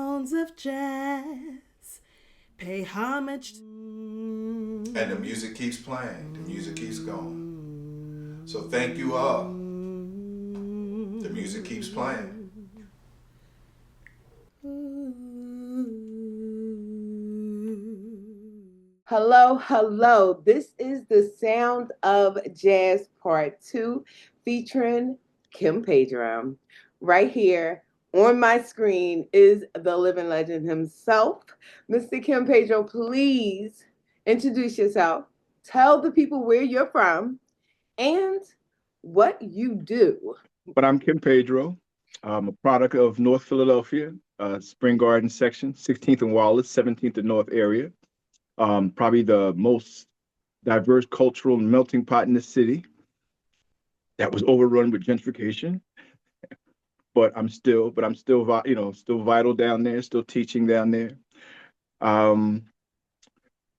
sounds of jazz. Pay homage. And the music keeps playing. The music keeps going. So thank you all. The music keeps playing. Hello, hello. This is the Sound of Jazz Part 2 featuring Kimpedro. Right here on my screen is the living legend himself. Mr. Kimpedro, please introduce yourself. Tell the people where you're from and what you do. But I'm Kimpedro. I'm a product of North Philadelphia, Spring Garden section, 16th and Wallace, 17th and North area. Probably the most diverse cultural melting pot in the city that was overrun with gentrification. But I'm still vital down there, still teaching down there. Born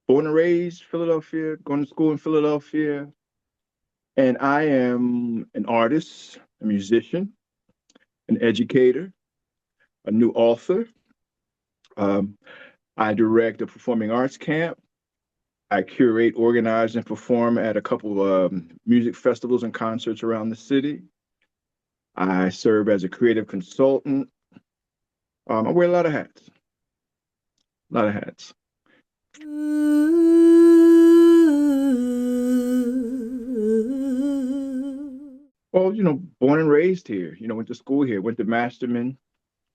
and raised Philadelphia, going to school in Philadelphia. And I am an artist, a musician, an educator, a new author. I direct a performing arts camp. I curate, organize, and perform at a couple of music festivals and concerts around the city. I serve as a creative consultant. I wear a lot of hats. A lot of hats. Well, born and raised here, went to school here, went to Masterman.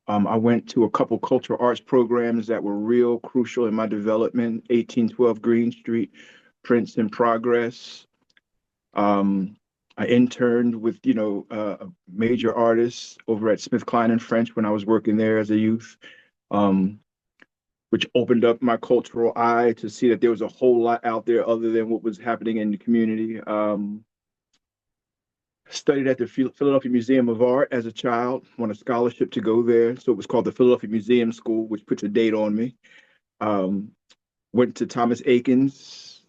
I went to a couple cultural arts programs that were real crucial in my development, 1812 Green Street, Prince in Progress. I interned with, a major artist over at Smith Klein and French when I was working there as a youth, which opened up my cultural eye to see that there was a whole lot out there other than what was happening in the community. Studied at the Philadelphia Museum of Art as a child, won a scholarship to go there. So it was called the Philadelphia Museum School, which puts a date on me. Went to Thomas Aikens.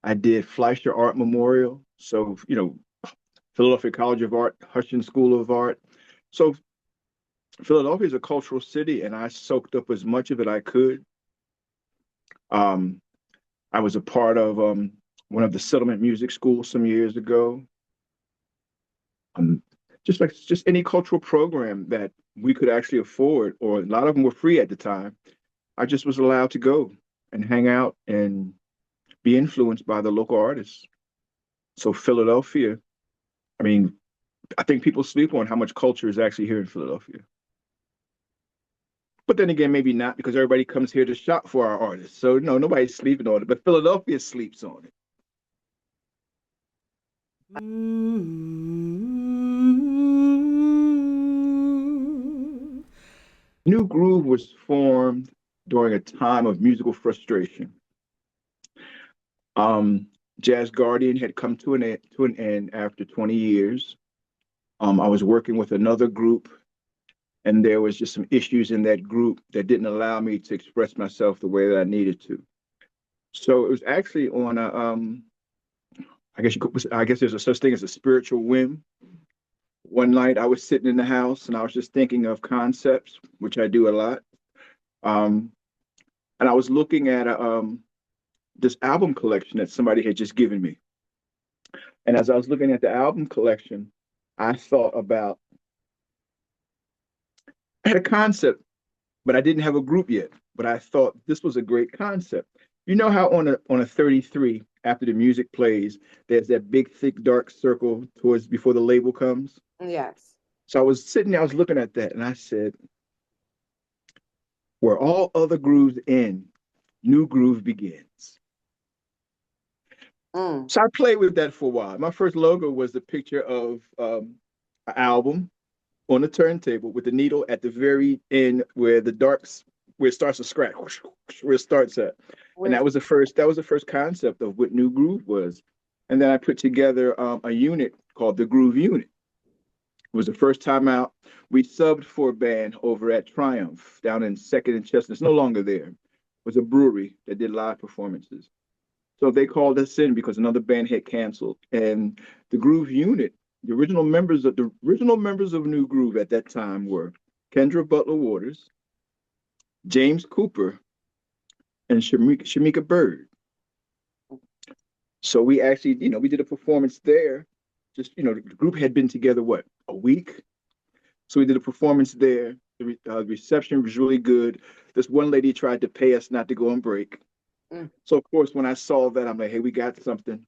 I did Fleischer Art Memorial. So, Philadelphia College of Art, Hutchins School of Art. So Philadelphia is a cultural city, and I soaked up as much of it I could. I was a part of one of the settlement music schools some years ago. Just any cultural program that we could actually afford, or a lot of them were free at the time. I just was allowed to go and hang out and be influenced by the local artists. So Philadelphia, I think people sleep on how much culture is actually here in Philadelphia. But then again, maybe not, because everybody comes here to shop for our artists. So no, nobody's sleeping on it, but Philadelphia sleeps on it. NU Gruv was formed during a time of musical frustration. Jazz Guardian had come to an end after 20 years. I was working with another group, and there was just some issues in that group that didn't allow me to express myself the way that I needed to. So it was actually on I guess there's a such thing as a spiritual whim. One night I was sitting in the house and I was just thinking of concepts, which I do a lot. And I was looking at this album collection that somebody had just given me. And as I was looking at the album collection, I thought about, I had a concept, but I didn't have a group yet. But I thought this was a great concept. You know how on a 33, after the music plays, there's that big, thick, dark circle towards before the label comes? Yes. So I was sitting there, I was looking at that, and I said, where all other grooves end, NU Gruv begins. So I played with that for a while. My first logo was the picture of an album on a turntable with the needle at the very end where where it starts to scratch, where it starts at. And that was the first concept of what NU Gruv was. And then I put together a unit called the Groove Unit. It was the first time out. We subbed for a band over at Triumph down in 2nd and Chestnut. It's no longer there. It was a brewery that did live performances. So they called us in because another band had canceled. And the Groove Unit, the original members of NU Gruv at that time were Kendra Butler Waters, James Cooper, and Shamika Bird. So we actually, we did a performance there. Just, the group had been together, what, a week? So we did a performance there. The reception was really good. This one lady tried to pay us not to go on break. So, of course, when I saw that, I'm like, hey, we got something.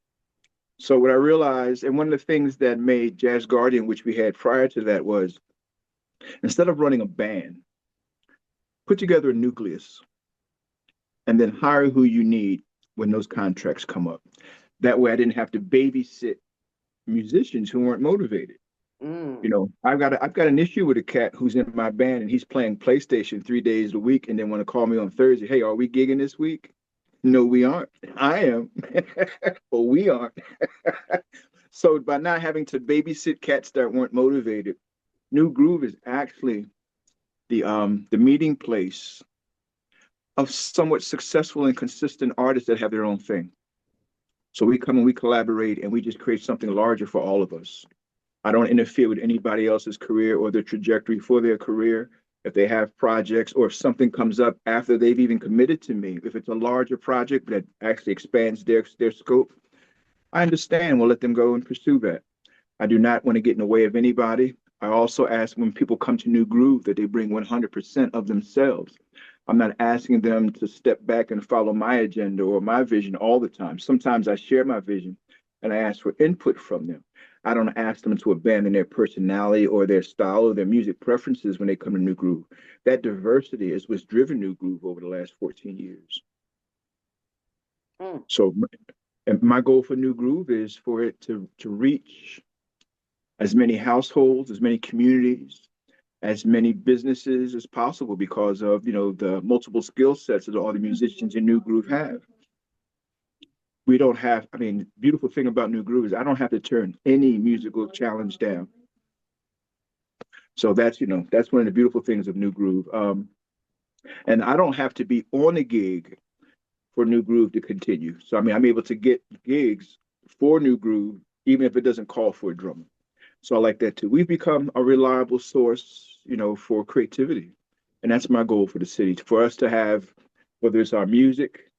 So what I realized, and one of the things that made Jazz Guardian, which we had prior to that, was instead of running a band, put together a nucleus and then hire who you need when those contracts come up. That way I didn't have to babysit musicians who weren't motivated. I've got an issue with a cat who's in my band and he's playing PlayStation 3 days a week and then want to call me on Thursday. Hey, are we gigging this week? No, we aren't. I am, but we aren't. So by not having to babysit cats that weren't motivated, NU Gruv is actually the meeting place of somewhat successful and consistent artists that have their own thing. So we come and we collaborate and we just create something larger for all of us. I don't interfere with anybody else's career or their trajectory for their career. If they have projects or if something comes up after they've even committed to me, if it's a larger project that actually expands their scope, I understand. We'll let them go and pursue that. I do not want to get in the way of anybody. I also ask when people come to NU Gruv that they bring 100% of themselves. I'm not asking them to step back and follow my agenda or my vision all the time. Sometimes I share my vision and I ask for input from them. I don't ask them to abandon their personality or their style or their music preferences when they come to NU Gruv. That diversity is what's driven NU Gruv over the last 14 years. So my goal for NU Gruv is for it to reach as many households, as many communities, as many businesses as possible because of, the multiple skill sets that all the musicians in NU Gruv have. We don't have, beautiful thing about NU Gruv is I don't have to turn any musical challenge down. So that's one of the beautiful things of NU Gruv. And I don't have to be on a gig for NU Gruv to continue. So, I'm able to get gigs for NU Gruv, even if it doesn't call for a drummer. So I like that too. We've become a reliable source, for creativity. And that's my goal for the city, for us to have, whether it's our music,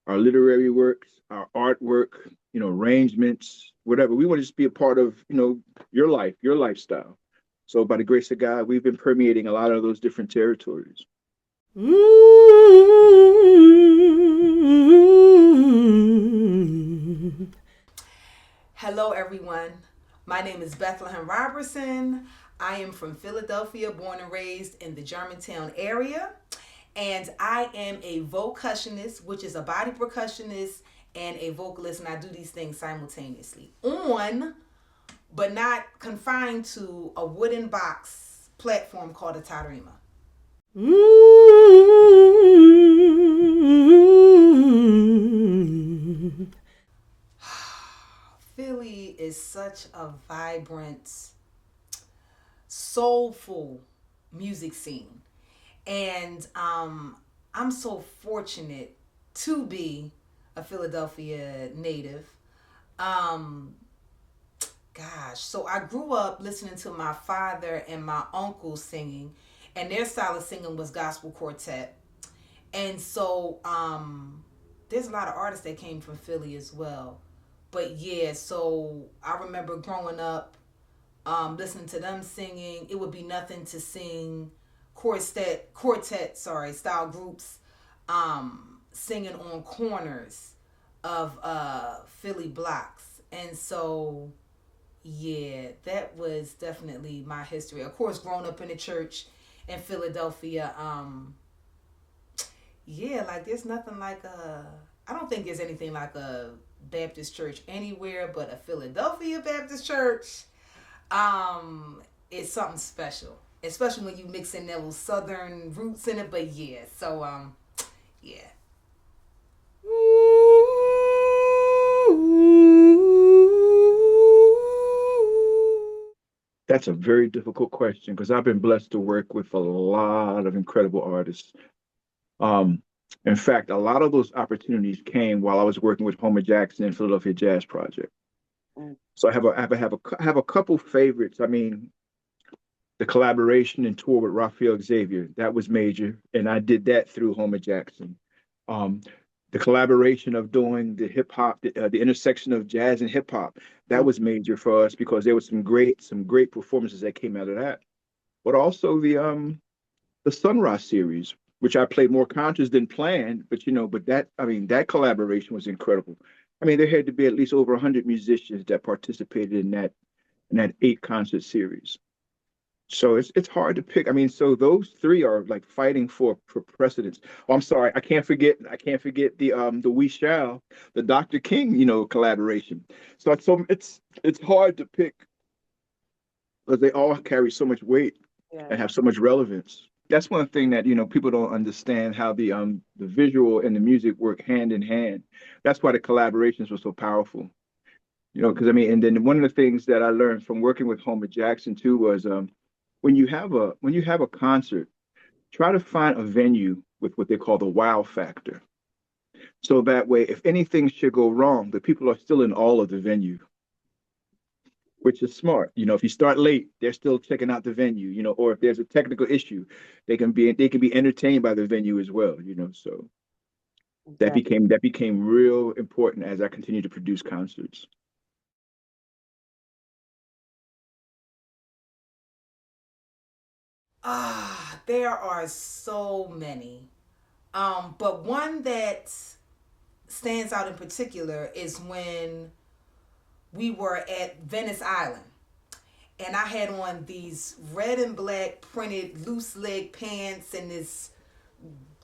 our literary works, our artwork, arrangements, whatever. We want to just be a part of, your life, your lifestyle. So by the grace of God, we've been permeating a lot of those different territories. Hello, everyone. My name is Bethlehem Robertson. I am from Philadelphia, born and raised in the Germantown area. And I am a vocussionist, which is a body percussionist and a vocalist. And I do these things simultaneously but not confined to a wooden box platform called a tarima. Philly is such a vibrant, soulful music scene. And I'm so fortunate to be a Philadelphia native. So I grew up listening to my father and my uncle singing, and their style of singing was gospel quartet. And so there's a lot of artists that came from Philly as well. But yeah, so I remember growing up listening to them singing. It would be nothing to sing quartet style groups singing on corners of Philly blocks. And so yeah, that was definitely my history. Of course, growing up in the church in Philadelphia, there's nothing like I don't think there's anything like a Baptist church anywhere, but a Philadelphia Baptist church is something special, especially when you mix in those southern roots in it. But yeah, so yeah. That's a very difficult question because I've been blessed to work with a lot of incredible artists. In fact, a lot of those opportunities came while I was working with Homer Jackson and Philadelphia Jazz Project. So I have a couple favorites. The collaboration and tour with Raphael Xavier, that was major. And I did that through Homer Jackson. Um, the collaboration of doing the hip hop, the intersection of jazz and hip hop, that was major for us because there was some great performances that came out of that. But also the Sunrise series, which I played more concerts than planned, but that, I mean, that collaboration was incredible. I mean, there had to be at least over 100 musicians that participated in that 8 concert series. So it's hard to pick. I mean, so those three are like fighting for precedence. Oh, I'm sorry, I can't forget the We Shall, the Dr. King, collaboration. So it's hard to pick because they all carry so much weight Yeah. and have so much relevance. That's one thing that people don't understand how the visual and the music work hand in hand. That's why the collaborations were so powerful. Because I mean, and then one of the things that I learned from working with Homer Jackson too was when you have a concert, try to find a venue with what they call the wow factor. So that way, if anything should go wrong, the people are still in all of the venue, which is smart. If you start late, they're still checking out the venue, or if there's a technical issue, they can be entertained by the venue as well. So that Okay. became real important as I continued to produce concerts. There are so many. But one that stands out in particular is when we were at Venice Island. And I had on these red and black printed loose leg pants and this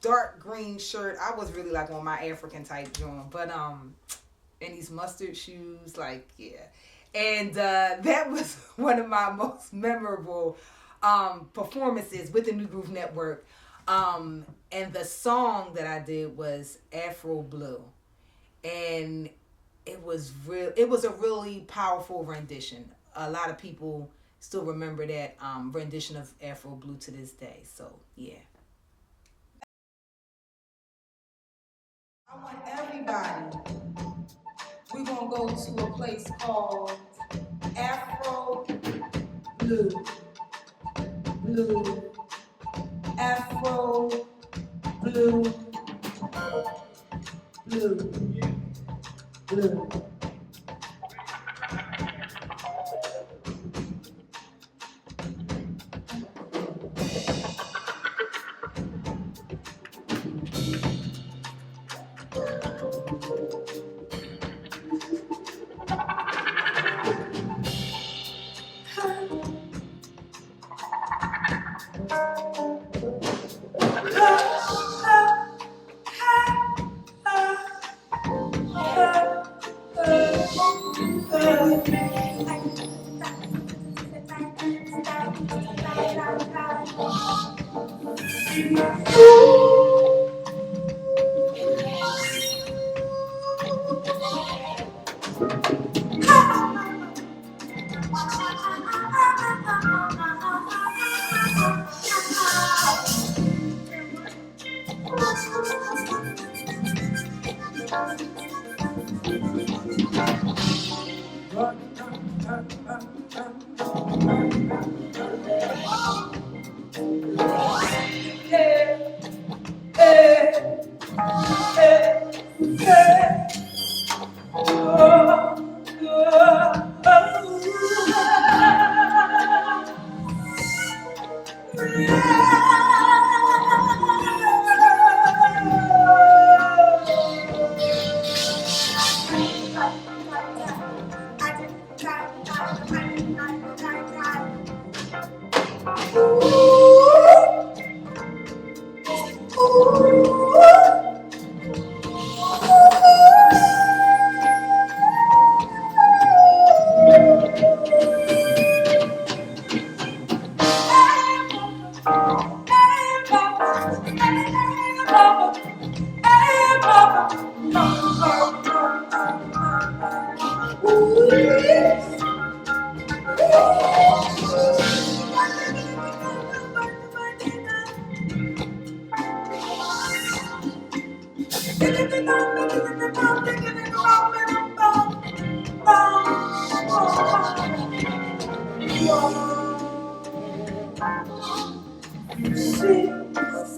dark green shirt. I was really like on my African type joint, but and these mustard shoes, like yeah. And that was one of my most memorable performances with the NU Gruv Network. And the song that I did was Afro Blue, and it was a really powerful rendition. A lot of people still remember that rendition of Afro Blue to this day. So yeah. I want everybody. We're gonna go to a place called Afro Blue. Blue. Afro Blue. Blue. Blue.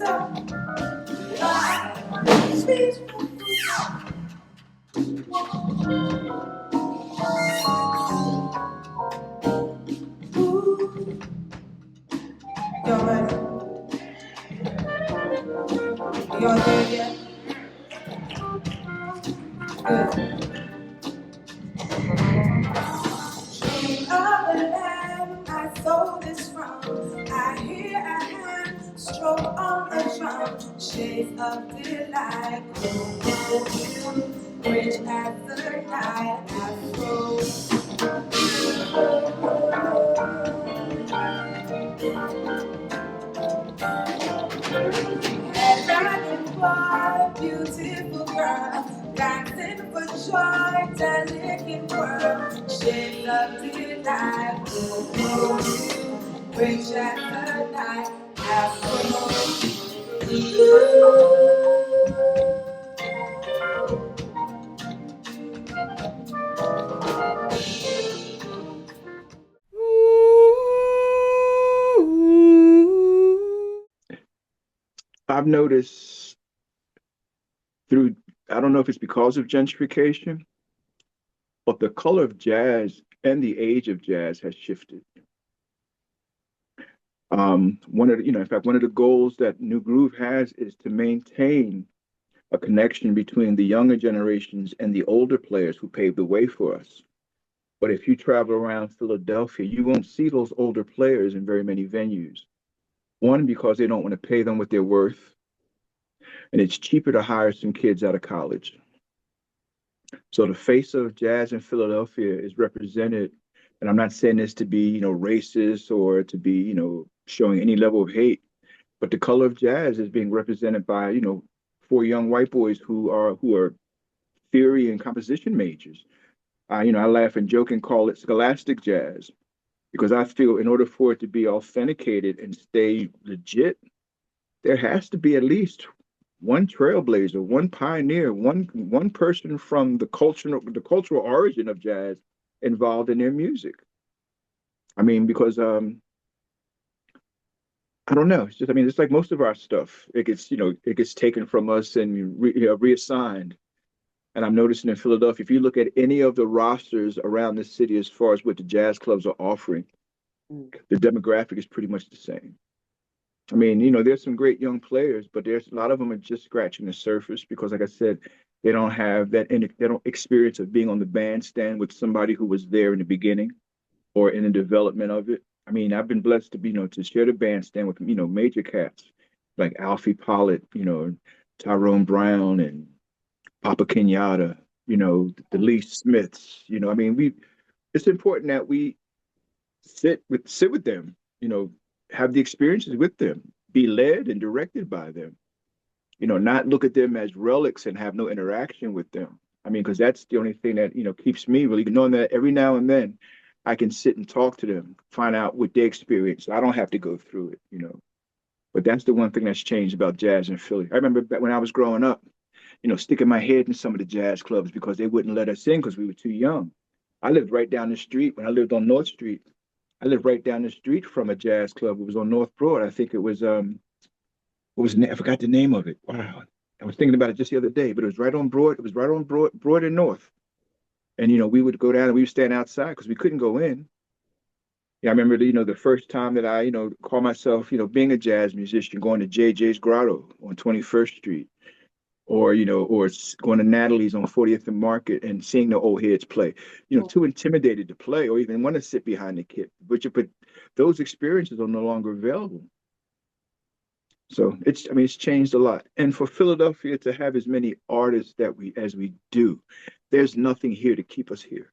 Y'all ready? Y'all there yet? Good. King of the land, I sold this from. I hear a hand stroke on the drum. Shades of delight, rich as the night. I froze. Beautiful girl, dancing for joy, delicate world, shades of delight, rich as the night, afro. I've noticed through, I don't know if it's because of gentrification, but the color of jazz and the age of jazz has shifted. One of the, in fact, one of the goals that New Groove has is to maintain a connection between the younger generations and the older players who paved the way for us. But if you travel around Philadelphia, you won't see those older players in very many venues. One, because they don't want to pay them what they're worth, and it's cheaper to hire some kids out of college. So the face of jazz in Philadelphia is represented, and I'm not saying this to be, racist or to be, showing any level of hate, but the color of jazz is being represented by, four young white boys who are theory and composition majors. I laugh and joke and call it scholastic jazz because I feel in order for it to be authenticated and stay legit, there has to be at least one trailblazer, one pioneer, one person from the cultural origin of jazz involved in their music. I mean, because I don't know. It's just, it's like most of our stuff. It gets taken from us and reassigned. And I'm noticing in Philadelphia, if you look at any of the rosters around the city as far as what the jazz clubs are offering, the demographic is pretty much the same. There's some great young players, but there's a lot of them are just scratching the surface because, like I said, they don't have they don't experience of being on the bandstand with somebody who was there in the beginning or in the development of it. I've been blessed to be, to share the bandstand with, major cats like Alfie Pollard, Tyrone Brown and Papa Kenyatta, the Lee Smiths, it's important that we sit with them, have the experiences with them, be led and directed by them, not look at them as relics and have no interaction with them. Because that's the only thing that, keeps me really knowing that every now and then I can sit and talk to them, find out what they experience. I don't have to go through it, But that's the one thing that's changed about jazz in Philly. I remember back when I was growing up, sticking my head in some of the jazz clubs because they wouldn't let us in because we were too young. I lived right down the street when I lived on North Street. I lived right down the street from a jazz club. It was on North Broad. I think it was I forgot the name of it. Wow. I was thinking about it just the other day, but it was right on Broad. It was right on Broad and North. And we would go down and we would stand outside because we couldn't go in. Yeah, I remember the first time that I, called myself, being a jazz musician, going to JJ's Grotto on 21st Street. Or going to Natalie's on 40th and Market and seeing the old heads play, too intimidated to play or even want to sit behind the kit. But those experiences are no longer available. So it's changed a lot. And for Philadelphia to have as many artists as we do, there's nothing here to keep us here.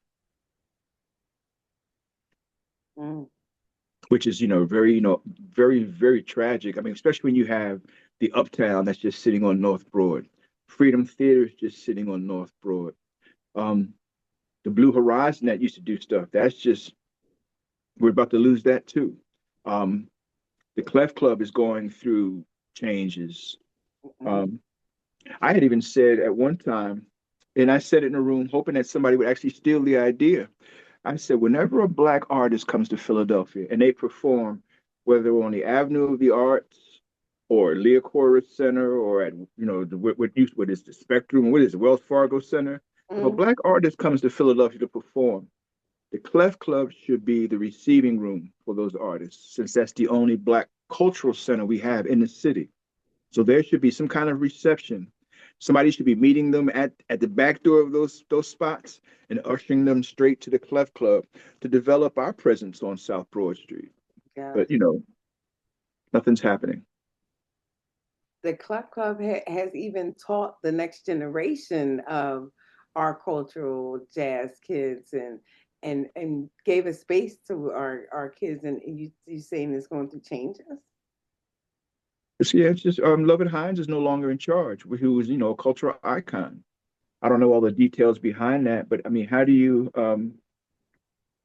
Which is, very, very, very tragic. Especially when you have the Uptown that's just sitting on North Broad. Freedom Theater is just sitting on North Broad. The Blue Horizon that used to do stuff, we're about to lose that too. The Clef Club is going through changes. I had even said at one time, and I said it in a room hoping that somebody would actually steal the idea. I said, whenever a Black artist comes to Philadelphia and they perform, whether on the Avenue of the Arts or Leocorus Center, or at what is the Spectrum? What is the Wells Fargo Center? If a Mm. Black artist comes to Philadelphia to perform, the Clef Club should be the receiving room for those artists, since that's the only Black cultural center we have in the city. So there should be some kind of reception. Somebody should be meeting them at the back door of those spots and ushering them straight to the Clef Club to develop our presence on South Broad Street. Yes. But nothing's happening. The Club has even taught the next generation of our cultural jazz kids and gave a space to our kids. And you saying it's going to change us? It's just Lovett Hines is no longer in charge, who was a cultural icon. I don't know all the details behind that, but I mean, how do you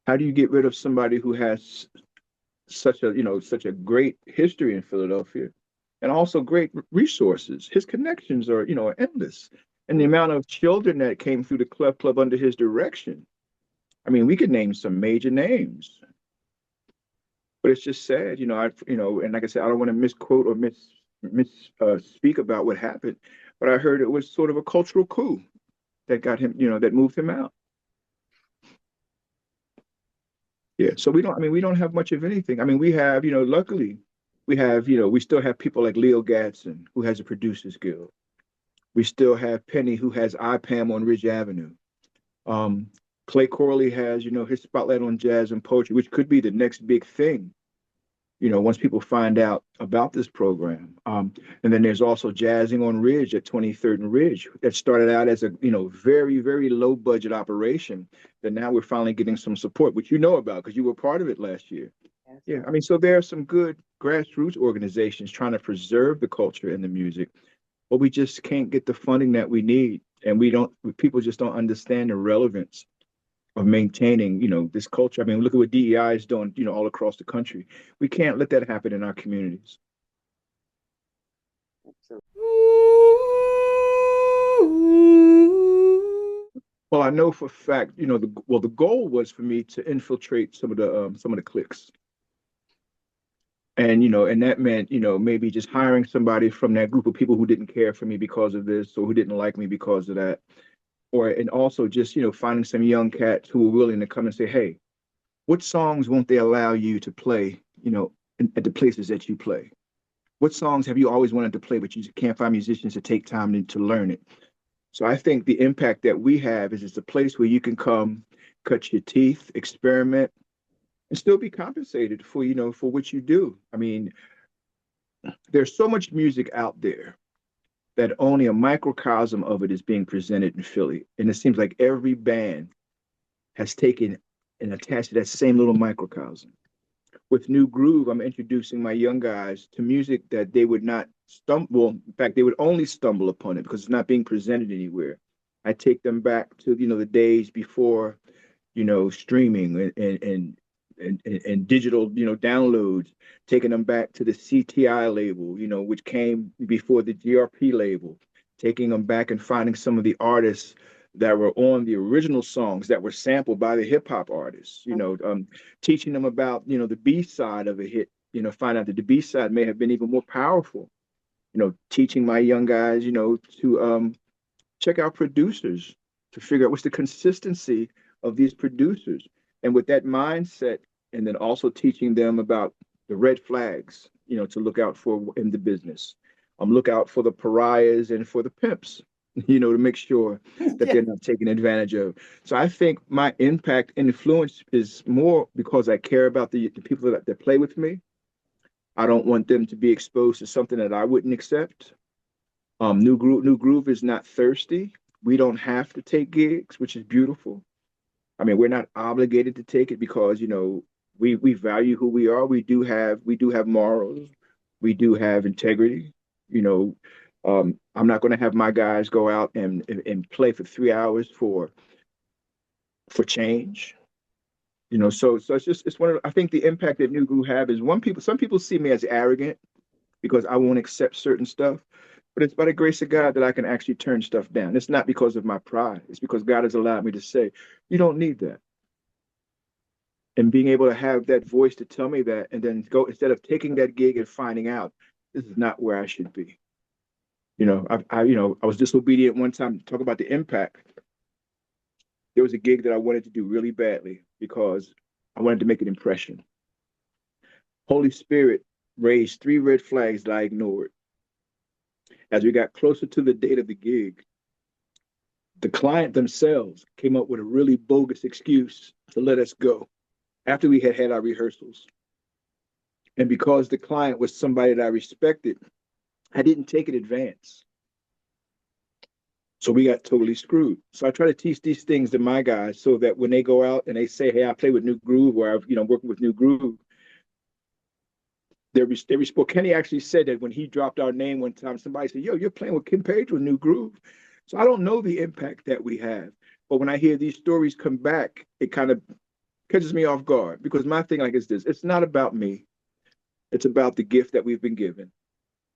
get rid of somebody who has such a great history in Philadelphia and also great resources? His connections are endless, and the amount of children that came through the Clef Club under his direction. I mean, we could name some major names, but it's just sad, and like I said, I don't want to misquote or speak about what happened, but I heard it was sort of a cultural coup that got him, that moved him out. Yeah, so we don't have much of anything. I mean, we have, luckily, we still have people like Leo Gadsden, who has a Producers Guild. We still have Penny, who has IPAM on Ridge Avenue. Clay Corley has, his spotlight on jazz and poetry, which could be the next big thing, once people find out about this program. And then there's also Jazzing on Ridge at 23rd and Ridge that started out as a, very, very low budget operation that now we're finally getting some support, which you know about because you were part of it last year. Yes. Yeah, I mean, so there are some good grassroots organizations trying to preserve the culture and the music, but we just can't get the funding that we need. And people just don't understand the relevance of maintaining, this culture. I mean, look at what DEI is doing, all across the country. We can't let that happen in our communities. Well, I know for a fact, the goal was for me to infiltrate some of the cliques. And, and that meant, maybe just hiring somebody from that group of people who didn't care for me because of this or who didn't like me because of that. And also just, finding some young cats who were willing to come and say, hey, what songs won't they allow you to play, at the places that you play? What songs have you always wanted to play, but you can't find musicians to take time to learn it? So I think the impact that we have is it's a place where you can come, cut your teeth, experiment, and still be compensated for, for what you do. I mean, there's so much music out there that only a microcosm of it is being presented in Philly. And it seems like every band has taken and attached to that same little microcosm. With NU Gruv, I'm introducing my young guys to music that they would not stumble. In fact, they would only stumble upon it because it's not being presented anywhere. I take them back to, the days before, streaming and digital, downloads, taking them back to the CTI label, which came before the GRP label, taking them back and finding some of the artists that were on the original songs that were sampled by the hip hop artists, teaching them about, the B side of a hit, find out that the B side may have been even more powerful, teaching my young guys, to check out producers, to figure out what's the consistency of these producers. And with that mindset, and then also teaching them about the red flags, to look out for in the business. Look out for the pariahs and for the pimps, to make sure that they're not taken advantage of. So I think my impact and influence is more because I care about the people that play with me. I don't want them to be exposed to something that I wouldn't accept. NU Gruv is not thirsty. We don't have to take gigs, which is beautiful. I mean, we're not obligated to take it because, we value who we are. We do have morals. We do have integrity. I'm not going to have my guys go out and play for 3 hours for change. So it's one of, I think the impact that NU Gruv have is some people see me as arrogant because I won't accept certain stuff, but it's by the grace of God that I can actually turn stuff down. It's not because of my pride. It's because God has allowed me to say, you don't need that. And being able to have that voice to tell me that, and then go, instead of taking that gig and finding out, this is not where I should be. You know, I was disobedient one time. Talk about the impact. There was a gig that I wanted to do really badly because I wanted to make an impression. Holy Spirit raised 3 red flags that I ignored. As we got closer to the date of the gig, the client themselves came up with a really bogus excuse to let us go after we had had our rehearsals. And because the client was somebody that I respected, I didn't take it in advance. So we got totally screwed. So I try to teach these things to my guys so that when they go out and they say, hey, I play with NU Gruv, or I've, working with NU Gruv, they respond. Kenny actually said that when he dropped our name one time, somebody said, yo, you're playing with Kimpedro, NU Gruv. So I don't know the impact that we have. But when I hear these stories come back, it kind of catches me off guard, because my thing is this: it's not about me. It's about the gift that we've been given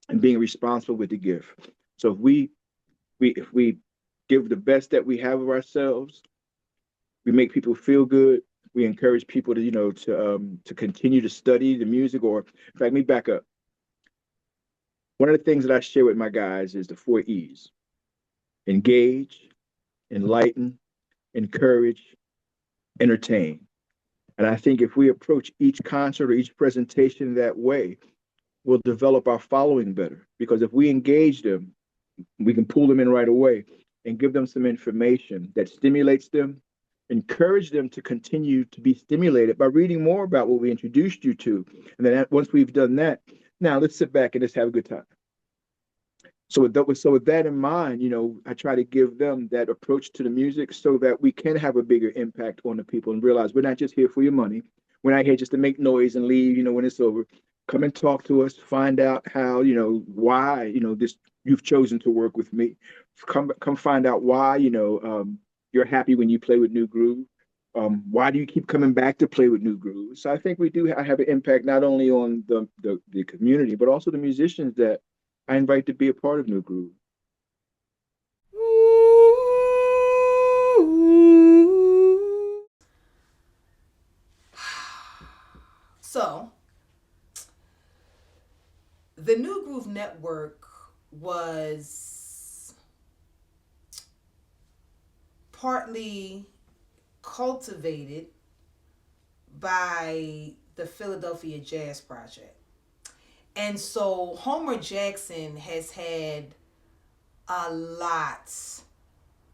and being responsible with the gift. So if we give the best that we have of ourselves, we make people feel good. We encourage people to continue to study the music. Or, in fact, let me back up. One of the things that I share with my guys is the 4 E's: engage, enlighten, encourage, entertain. And I think if we approach each concert or each presentation that way, we'll develop our following better. Because if we engage them, we can pull them in right away and give them some information that stimulates them, encourage them to continue to be stimulated by reading more about what we introduced you to. And then once we've done that, now let's sit back and just have a good time. So with that in mind, I try to give them that approach to the music so that we can have a bigger impact on the people and realize we're not just here for your money. We're not here just to make noise and leave, when it's over. Come and talk to us, find out how, why, you've chosen to work with me. Come find out why, you're happy when you play with NU Gruv. Why do you keep coming back to play with NU Gruv? So I think we do have an impact not only on the community, but also the musicians that I invite to be a part of NU Gruv. So, the NU Gruv Network was partly cultivated by the Philadelphia Jazz Project. And so Homer Jackson has had a lot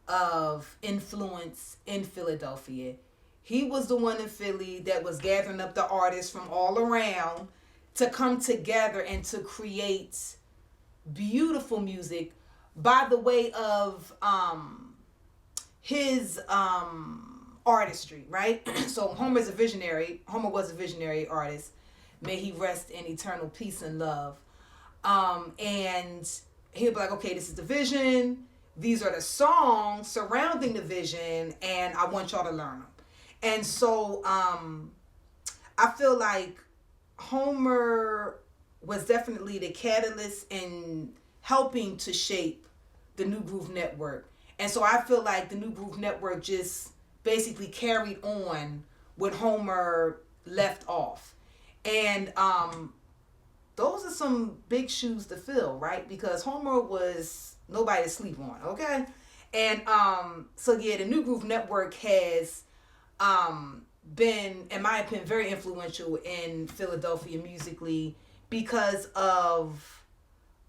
of influence in Philadelphia. He was the one in Philly that was gathering up the artists from all around to come together and to create beautiful music by the way of his artistry, right? So Homer was a visionary artist. May he rest in eternal peace and love. And he'll be like, okay, this is the vision. These are the songs surrounding the vision, and I want y'all to learn them. And so I feel like Homer was definitely the catalyst in helping to shape the NU Gruv Network. And so I feel like the NU Gruv Network just basically carried on what Homer left off. And those are some big shoes to fill, right? Because Homer was nobody to sleep on, okay? And so yeah, the NU Gruv Network has been, in my opinion, very influential in Philadelphia musically because of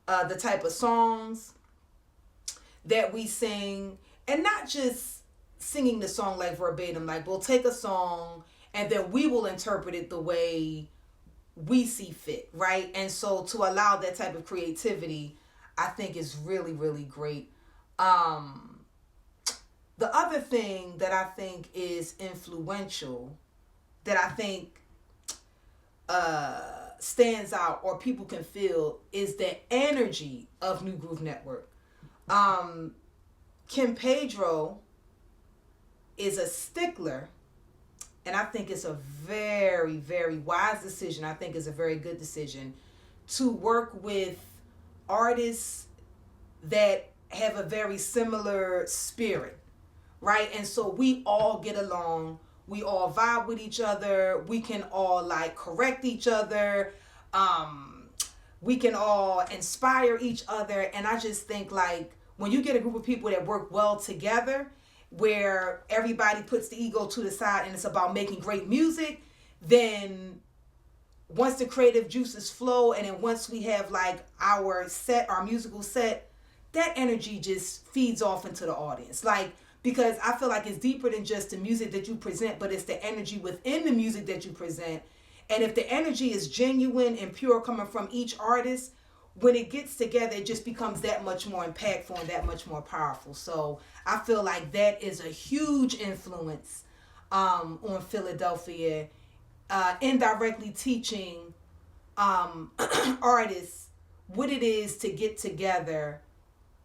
the type of songs that we sing, and not just singing the song like verbatim. Like, we'll take a song and then we will interpret it the way we see fit, right? And so to allow that type of creativity, I think is really, really great. The other thing that I think is influential, that I think stands out or people can feel, is the energy of NU Gruv Network. Kimpedro is a stickler, and I think it's a very, very wise decision. I think it's a very good decision to work with artists that have a very similar spirit, right? And so we all get along. We all vibe with each other. We can all like correct each other. we can all inspire each other. And I just think like when you get a group of people that work well together, where everybody puts the ego to the side and it's about making great music, then once the creative juices flow, and then once we have like our musical set, that energy just feeds off into the audience. Like, because I feel like it's deeper than just the music that you present, but it's the energy within the music that you present. And if the energy is genuine and pure coming from each artist, when it gets together, it just becomes that much more impactful and that much more powerful. So I feel like that is a huge influence on Philadelphia, indirectly teaching artists what it is to get together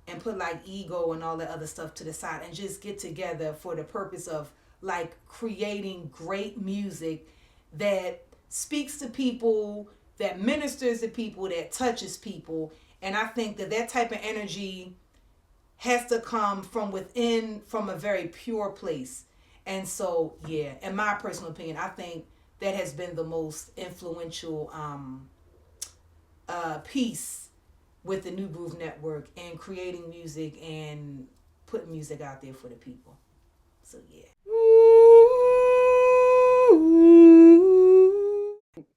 and put like ego and all that other stuff to the side and just get together for the purpose of like creating great music that speaks to people, that ministers to people, that touches people. And I think that type of energy has to come from within, from a very pure place. And so, yeah, in my personal opinion, I think that has been the most influential piece with the NU Gruv Network and creating music and putting music out there for the people. So, yeah.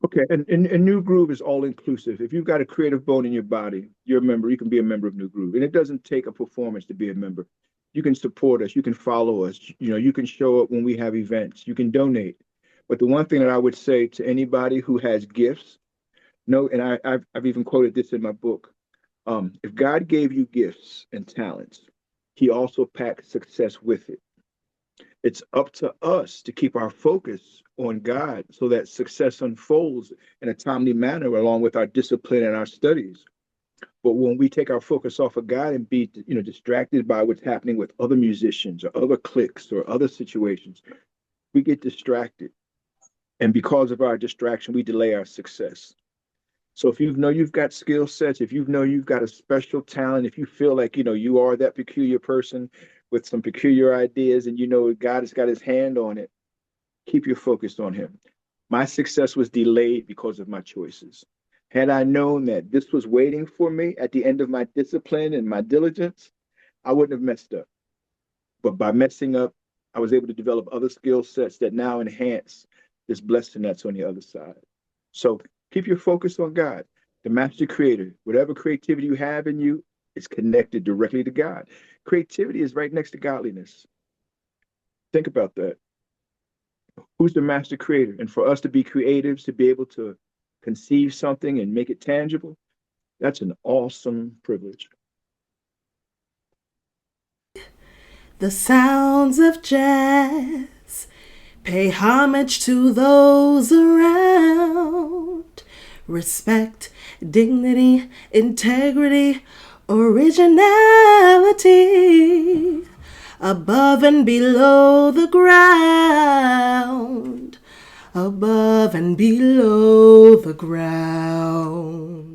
Okay, and NU Gruv is all inclusive. If you've got a creative bone in your body, you're a member. You can be a member of NU Gruv, and it doesn't take a performance to be a member. You can support us. You can follow us. You know, you can show up when we have events. You can donate. But the one thing that I would say to anybody who has gifts, and I've even quoted this in my book. If God gave you gifts and talents, He also packed success with it. It's up to us to keep our focus on God so that success unfolds in a timely manner along with our discipline and our studies. But when we take our focus off of God and be, distracted by what's happening with other musicians or other cliques or other situations, we get distracted. And because of our distraction, we delay our success. So if you know you've got skill sets, if you know you've got a special talent, if you feel like, you are that peculiar person with some peculiar ideas and God has got His hand on it, keep your focus on Him. My success was delayed because of my choices. Had I known that this was waiting for me at the end of my discipline and my diligence, I wouldn't have messed up. But by messing up, I was able to develop other skill sets that now enhance this blessing that's on the other side. So keep your focus on God, the master creator. Whatever creativity you have in you is connected directly to God. Creativity is right next to godliness. Think about that. Who's the master creator? And for us to be creatives, to be able to conceive something and make it tangible, that's an awesome privilege. The sounds of jazz pay homage to those around. Respect, dignity, integrity, originality, above and below the ground, above and below the ground.